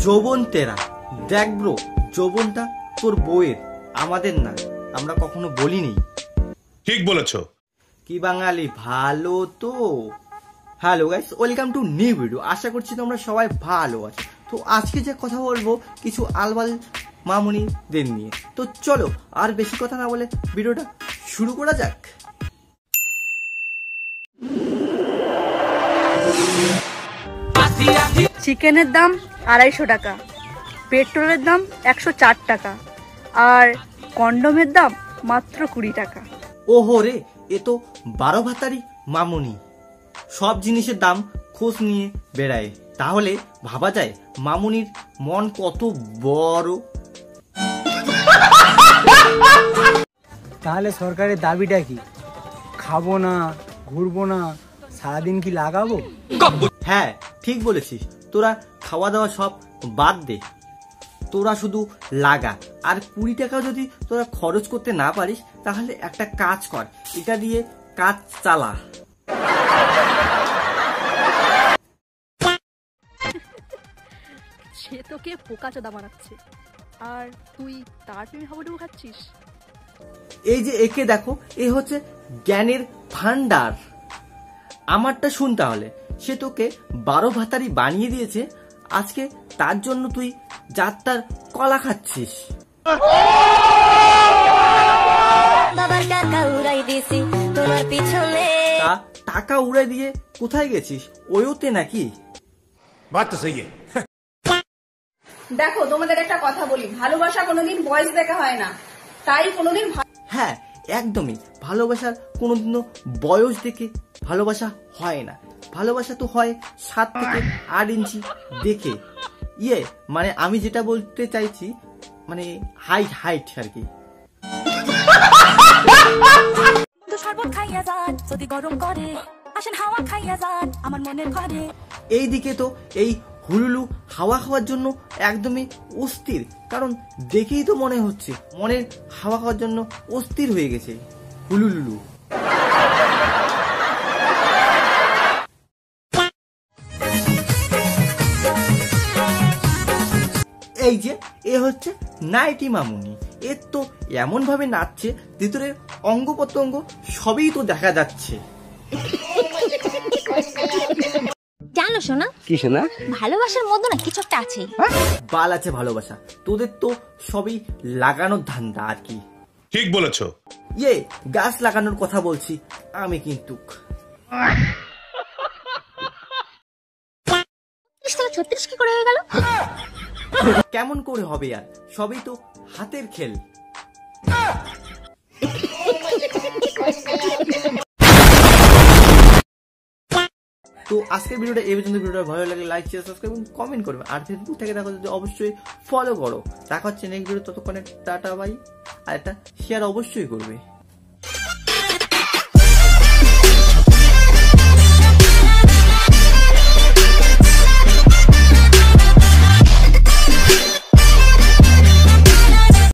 যৌবন তেরা। দেখ ব্রো, যৌবনটা তোর বউয়ের, আমাদের না, আমরা কখনো বলিনি। ঠিক বলেছো। কি বাঙালি, ভালো তো? Hello guys, welcome to new video. আশা করছি তোমরা সবাই ভালো আছো। তো আজকে যে কথা বলবো কিছু আলবাল মামুনিদের নিয়ে। তো চলো আর বেশি কথা না বলে ভিডিওটা শুরু করা যাক। চিকেনের দাম 250 টাকা, পেট্রোলের দাম 104 টাকা, আর কন্ডোমের দাম মাত্র 20 টাকা। ওহো রে, এ তো 12 ভাতারি মামুনি। সব জিনিসের দাম খোঁজ নিয়ে বেড়ায়। তাহলে ভাবা যায় মামুনির মন কত বড়। তাহলে সরকারের দাবিটা কি? খাবো না, ঘুরবো না, সারাদিন কি লাগাবো? হ্যাঁ ঠিক বলেছিস, তোরা খাওয়া দাওয়া সব বাদ দে, তোরা শুধু লাগা। আর 20 টাকা যদি তোরা খরচ করতে না পারিস তাহলে একটা কাজ কর, এটা দিয়ে কাজ চালা। সে তোকে পোকাচোদা বানাচ্ছে আর তুই তার প্রেমে হাবুডুবু খাচ্ছিস। এই যে একে দেখো, এ হচ্ছে জ্ঞানের ভান্ডার। আমারটা শুন তাহলে, সে তোকে 12 ভাতারি বানিয়ে দিয়েছে, আজকে তার জন্য তুই যাত্রার কলা খাচ্ছিস। তা টাকা উড়াই দিয়ে কোথায় গেছিস? ওয়োতে নাকি? দেখো তোমাদের একটা কথা বলি, ভালোবাসা কোনোদিন বয়স দেখা হয় না, তাই কোনোদিন হ্যাঁ একদমই, ভালোবাসার কোনোদিনও বয়স দেখে ভালোবাসা হয় না। ভালোবাসা তো হয় 7 থেকে 8 ইঞ্চি দেখে। মানে আমি যেটা বলতে চাইছি, মানে হাইট আর কি। এই দিকে তো এই হুলুলু হাওয়া খাওয়ার জন্য একদমই অস্থির, কারণ দেখেই তো মনে হচ্ছে মনের হাওয়া খাওয়ার জন্য অস্থির হয়ে গেছে হুলুলুলু। এই যে এ হচ্ছে নাইটি মামুনি। এর তো এমন ভাবে নাচছে, ভিতরের অঙ্গ প্রত্যঙ্গ সবই তো দেখা যাচ্ছে। জানো শোনা, কি শোনা? ভালোবাসার মধ্যে না কিছু একটা আছে। বাল আছে ভালোবাসা, তোদের তো সবই লাগানোর ধান্দা আর কি। ঠিক বলেছো। গাছ লাগানোর কথা বলছি আমি কিন্তু। 36 কি করে হয়ে গেল? কেমন করে হবে আর, সবই তো হাতের খেল। তো আজকের ভিডিওটা এই পর্যন্ত। ভিডিওটা ভালো লাগলে লাইক, শেয়ার, সাবস্ক্রাইব এবং কমেন্ট করবে। আর ফেসবুক থেকে দেখো যদি অবশ্যই ফলো করো। দেখা হচ্ছে নেক্সট ভিডিও, ততক্ষণে টাটা বাই। আর একটা শেয়ার অবশ্যই করবে।